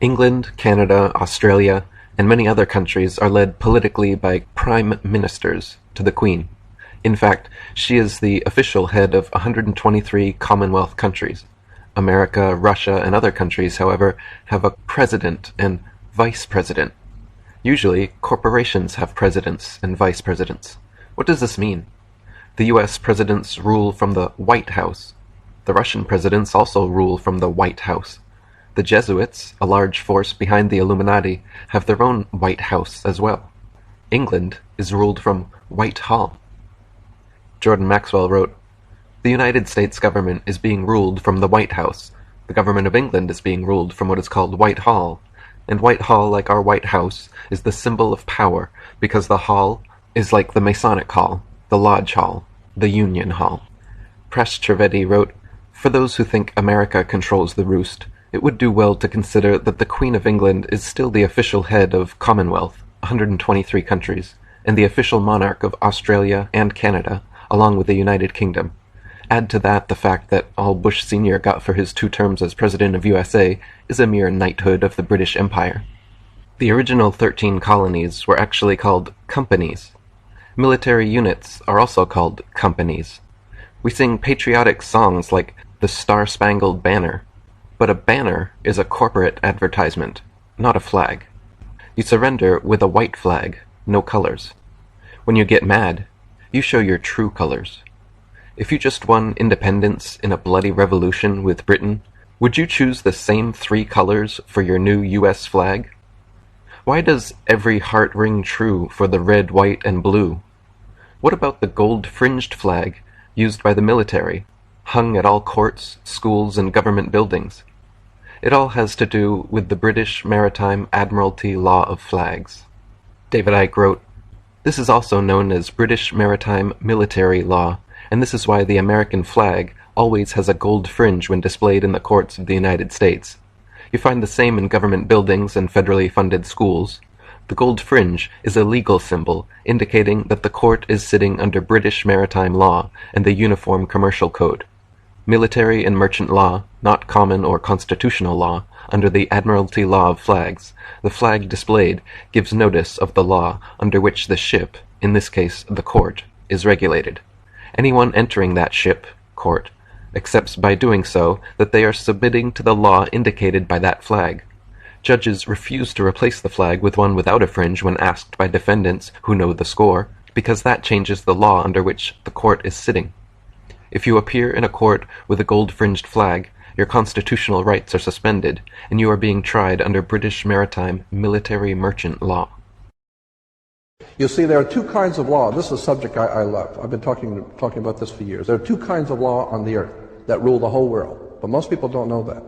England, Canada, Australia, and many other countries are led politically by prime ministers to the Queen. In fact, she is the official head of 123 Commonwealth countries. America, Russia, and other countries, however, have a president and vice president. Usually, corporations have presidents and vice presidents. What does this mean? The US presidents rule from the White House. The Russian presidents also rule from the White House. The Jesuits, a large force behind the Illuminati, have their own White House as well. England is ruled from Whitehall. Jordan Maxwell wrote, "The United States government is being ruled from the White House. The government of England is being ruled from what is called Whitehall. And Whitehall, like our White House, is the symbol of power, because the hall is like the Masonic Hall, the Lodge Hall, the Union Hall." Press Trivedi wrote, "For those who think America controls the roost, it would do well to consider that the Queen of England is still the official head of Commonwealth, 123 countries, and the official monarch of Australia and Canada, along with the United Kingdom. Add to that the fact that all Bush Sr. got for his 2 terms as President of USA is a mere knighthood of the British Empire." The original 13 colonies were actually called companies. Military units are also called companies. We sing patriotic songs like the Star-Spangled Banner, but a banner is a corporate advertisement, not a flag. You surrender with a white flag, no colors. When you get mad, you show your true colors. If you just won independence in a bloody revolution with Britain, would you choose the same 3 colors for your new US flag? Why does every heart ring true for the red, white, and blue? What about the gold-fringed flag used by the military, hung at all courts, schools, and government buildings? It all has to do with the British Maritime Admiralty Law of Flags. David Icke wrote, "This is also known as British Maritime Military Law, and this is why the American flag always has a gold fringe when displayed in the courts of the United States. You find the same in government buildings and federally funded schools. The gold fringe is a legal symbol indicating that the court is sitting under British maritime law and the Uniform Commercial Code. Military and merchant law, not common or constitutional law, under the Admiralty Law of Flags, the flag displayed gives notice of the law under which the ship, in this case the court, is regulated. Anyone entering that ship, court, accepts by doing so that they are submitting to the law indicated by that flag. Judges refuse to replace the flag with one without a fringe when asked by defendants who know the score, because that changes the law under which the court is sitting. If you appear in a court with a gold-fringed flag, your constitutional rights are suspended, and you are being tried under British maritime military merchant law." You see, there are 2 kinds of law. This is a subject I love. I've been talking about this for years. There are 2 kinds of law on the earth that rule the whole world, but most people don't know that.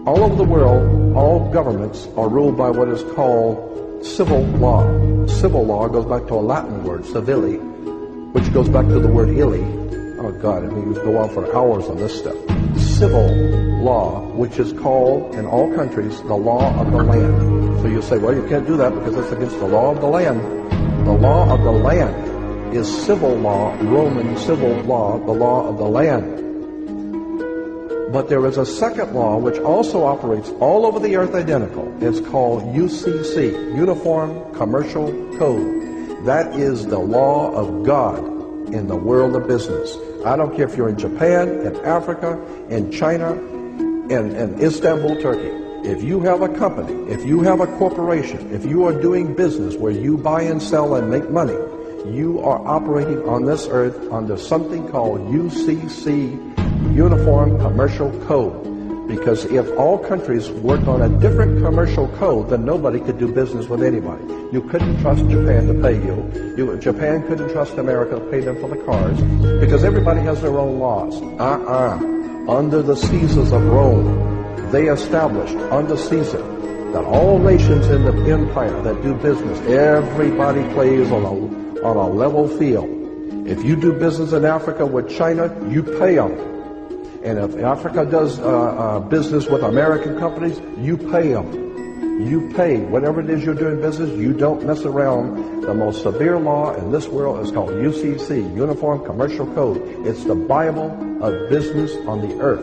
All over the world, all governments are ruled by what is called civil law. Civil law goes back to a Latin word, civili, which goes back to the word illi. Oh God, I mean, you go on for hours on this stuff. Civil law, which is called in all countries the law of the land. So you say, well, you can't do that because it's against the law of the land. The law of the land is civil law, Roman civil law, the law of the land. But there is a second law which also operates all over the earth identical. It's called UCC, Uniform Commercial Code. That is the law of God in the world of business. I don't care if you're in Japan, in Africa, in China, in Istanbul, Turkey. If you have a company, if you have a corporation, if you are doing business where you buy and sell and make money, you are operating on this earth under something called UCC, Uniform Commercial Code. Because if all countries worked on a different commercial code, then nobody could do business with anybody. You couldn't trust Japan to pay you. Japan couldn't trust America to pay them for the cars, because everybody has their own laws. Under the Caesars of Rome, they established under Caesar that all nations in the empire that do business, everybody plays on a level field. If you do business in Africa with China, you pay them. And if Africa does business with American companies, you pay them. You pay whatever it is you're doing business. You don't mess around. The most severe law in this world is called UCC, Uniform Commercial Code. It's the Bible of business on the earth.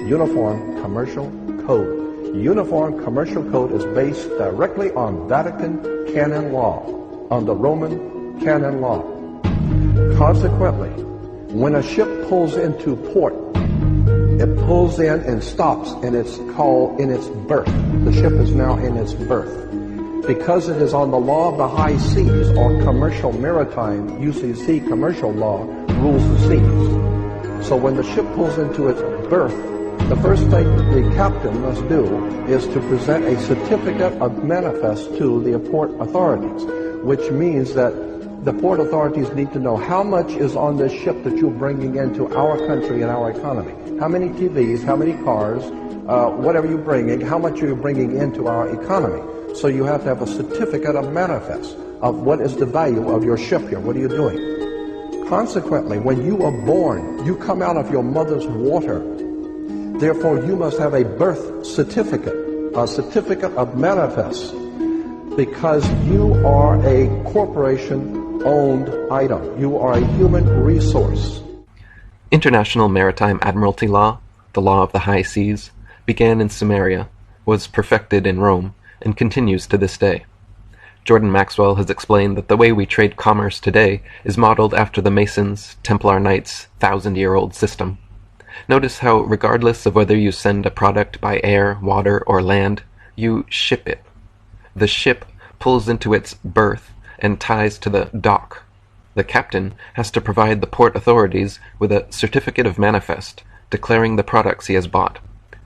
Uniform Commercial Code. Uniform Commercial Code is based directly on Vatican canon law, on the Roman canon law. Consequently, when a ship pulls into port, it pulls in and stops, and it's called in its berth. The ship is now in its berth. Because it is on the law of the high seas, or commercial maritime, UCC commercial law, rules the seas. So when the ship pulls into its berth, the first thing the captain must do is to present a certificate of manifest to the port authorities, which means that the port authorities need to know how much is on this ship that you're bringing into our country and our economy. How many TVs, how many cars, whatever you're bringing, how much are you bringing into our economy? So you have to have a certificate of manifest of what is the value of your ship here. What are you doing? Consequently, when you are born, you come out of your mother's water. Therefore, you must have a birth certificate, a certificate of manifest, because you are a corporation-owned item. You are a human resource. International Maritime Admiralty Law, the law of the high seas, began in Sumeria, was perfected in Rome, and continues to this day. Jordan Maxwell has explained that the way we trade commerce today is modeled after the Masons, Templar Knights' 1,000-year-old system. Notice how, regardless of whether you send a product by air, water, or land, you ship it. The ship pulls into its berth and ties to the dock. The captain has to provide the port authorities with a certificate of manifest, declaring the products he has bought.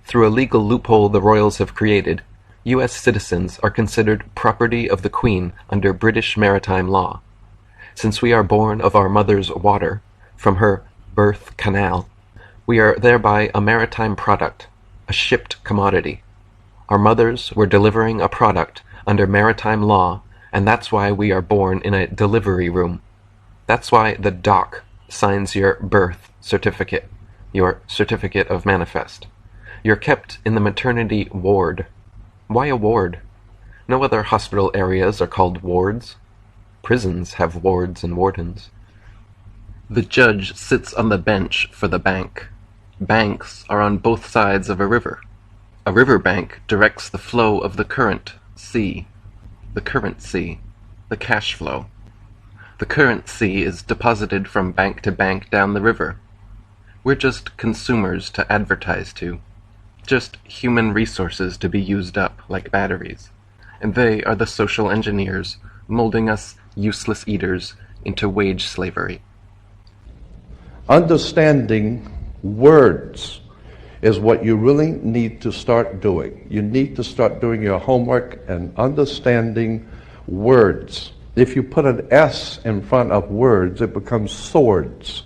Through a legal loophole the royals have created, U.S. citizens are considered property of the Queen under British maritime law. Since we are born of our mother's water, from her birth canal, we are thereby a maritime product, a shipped commodity. Our mothers were delivering a product under maritime law, and that's why we are born in a delivery room. That's why the dock signs your birth certificate, your certificate of manifest. You're kept in the maternity ward. Why a ward? No other hospital areas are called wards. Prisons have wards and wardens. The judge sits on the bench for the bank. Banks are on both sides of a river. A river bank directs the flow of the current sea, the currency, the cash flow. The currency is deposited from bank to bank down the river. We're just consumers to advertise to. Just human resources to be used up like batteries. And they are the social engineers molding us useless eaters into wage slavery. Understanding words is what you really need to start doing. You need to start doing your homework and understanding words. If you put an S in front of words, it becomes swords.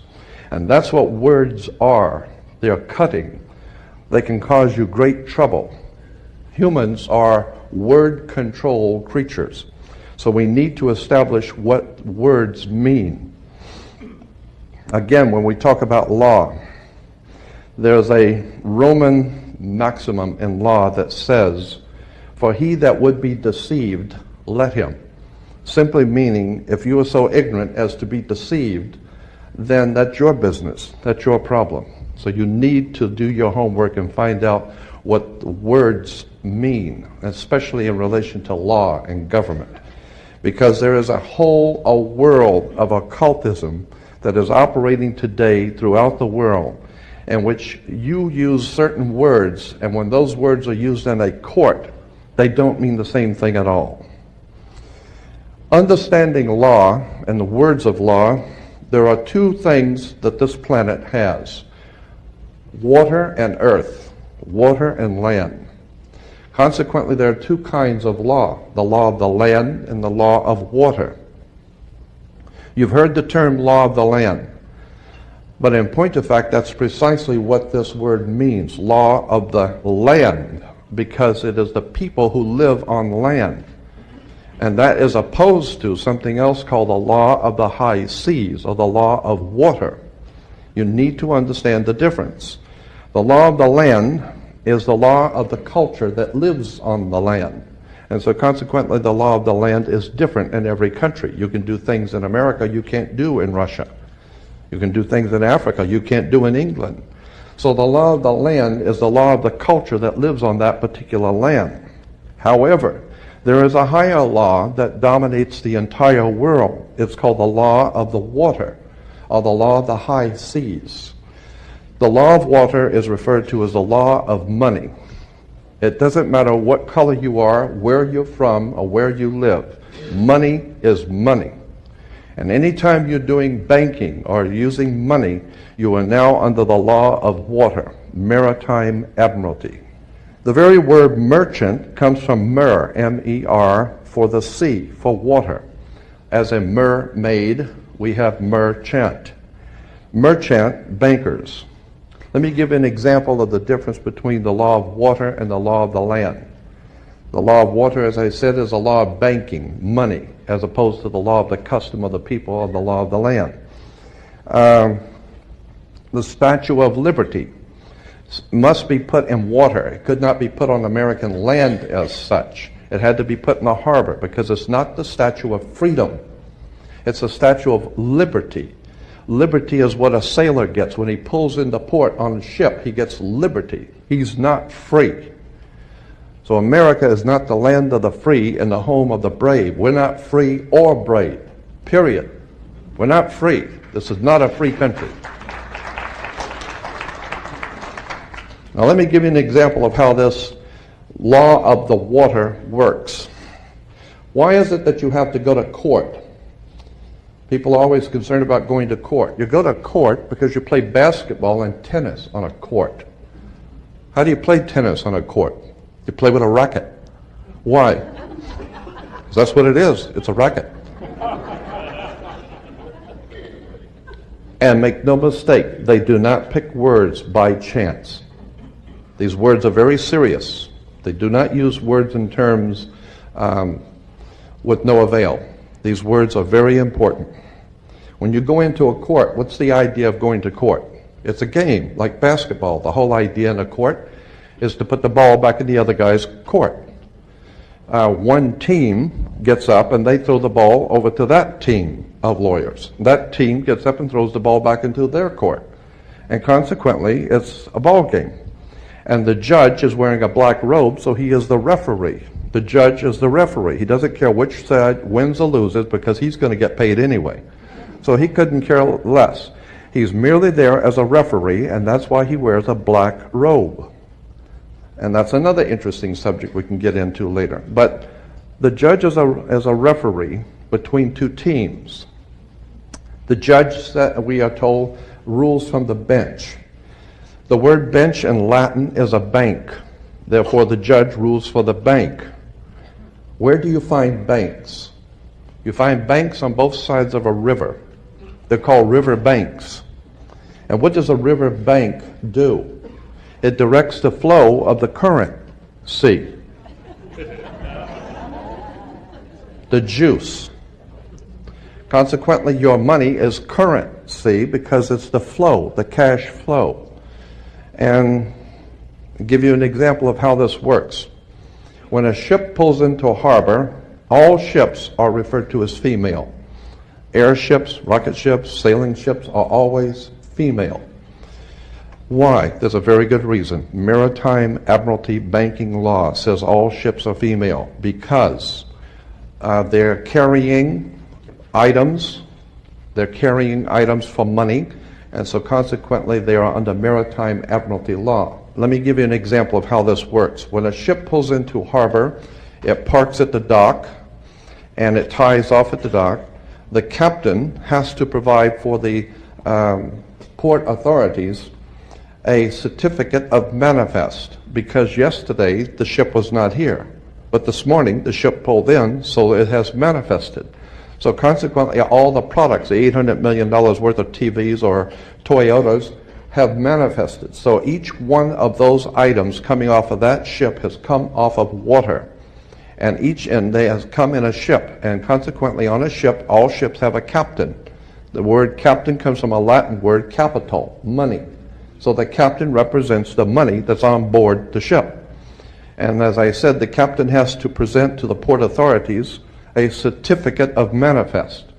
And that's what words are. They are cutting. They can cause you great trouble. Humans are word-controlled creatures. So we need to establish what words mean. Again, when we talk about law, there's a Roman maximum in law that says, "For he that would be deceived, let him." Simply meaning, if you are so ignorant as to be deceived, then that's your business. That's your problem. So you need to do your homework and find out what words mean, especially in relation to law and government. Because there is a world of occultism that is operating today throughout the world, in which you use certain words, and when those words are used in a court, they don't mean the same thing at all. Understanding law and the words of law, there are two things that this planet has: water and earth, water and land. Consequently, there are two kinds of law: the law of the land and the law of water. You've heard the term law of the land, but in point of fact, that's precisely what this word means, law of the land, because it is the people who live on land. And that is opposed to something else called the law of the high seas, or the law of water. You need to understand the difference. The law of the land is the law of the culture that lives on the land. And so consequently, the law of the land is different in every country. You can do things in America you can't do in Russia. You can do things in Africa you can't do in England. So the law of the land is the law of the culture that lives on that particular land. However, there is a higher law that dominates the entire world. It's called the law of the water, or the law of the high seas. The law of water is referred to as the law of money. It doesn't matter what color you are, where you're from, or where you live. Money is money. And anytime you're doing banking or using money, you are now under the law of water, maritime admiralty. The very word merchant comes from mer, M-E-R, for the sea, for water. As in mermaid, we have merchant. Merchant, bankers. Let me give an example of the difference between the law of water and the law of the land. The law of water, as I said, is a law of banking, money, as opposed to the law of the custom of the people or the law of the land. The Statue of Liberty must be put in water. It could not be put on American land as such. It had to be put in the harbor because it's not the Statue of Freedom. It's a Statue of Liberty. Liberty is what a sailor gets. When he pulls into port on a ship, he gets liberty. He's not free. So America is not the land of the free and the home of the brave. We're not free or brave, period. We're not free. This is not a free country. Now let me give you an example of how this law of the water works. Why is it that you have to go to court? People are always concerned about going to court. You go to court because you play basketball and tennis on a court. How do you play tennis on a court? You play with a racket. Why? Because that's what it is. It's a racket. And make no mistake, they do not pick words by chance. These words are very serious. They do not use words in terms with no avail. These words are very important. When you go into a court, what's the idea of going to court? It's a game, like basketball. The whole idea in a court is to put the ball back in the other guy's court. One team gets up and they throw the ball over to that team of lawyers. That team gets up and throws the ball back into their court. And consequently, it's a ball game. And the judge is wearing a black robe, so he is the referee. The judge is the referee. He doesn't care which side wins or loses because he's going to get paid anyway. So he couldn't care less. He's merely there as a referee, and that's why he wears a black robe. And that's another interesting subject we can get into later. But the judge is a referee between two teams. The judge, we are told, rules from the bench. The word bench in Latin is a bank. Therefore, the judge rules for the bank. Where do you find banks? You find banks on both sides of a river. They're called river banks. And what does a river bank do? It directs the flow of the current, see. The juice. Consequently, your money is current, see, because it's the flow, the cash flow. And I'll give you an example of how this works. When a ship pulls into a harbor, all ships are referred to as female. Airships, rocket ships, sailing ships are always female. Why? There's a very good reason. Maritime Admiralty banking law says all ships are female because they're carrying items. They're carrying items for money, and so consequently they are under Maritime Admiralty law. Let me give you an example of how this works. When a ship pulls into harbor, it parks at the dock, and it ties off at the dock. The captain has to provide for the port authorities a certificate of manifest, because yesterday the ship was not here, but this morning the ship pulled in, so it has manifested. So consequently, all the products, the $800 million worth of TVs or Toyotas, have manifested. So each one of those items coming off of that ship has come off of water. And they has come in a ship. And consequently, on a ship, all ships have a captain. The word captain comes from a Latin word, capital, money. So the captain represents the money that's on board the ship. And as I said, the captain has to present to the port authorities a certificate of manifest.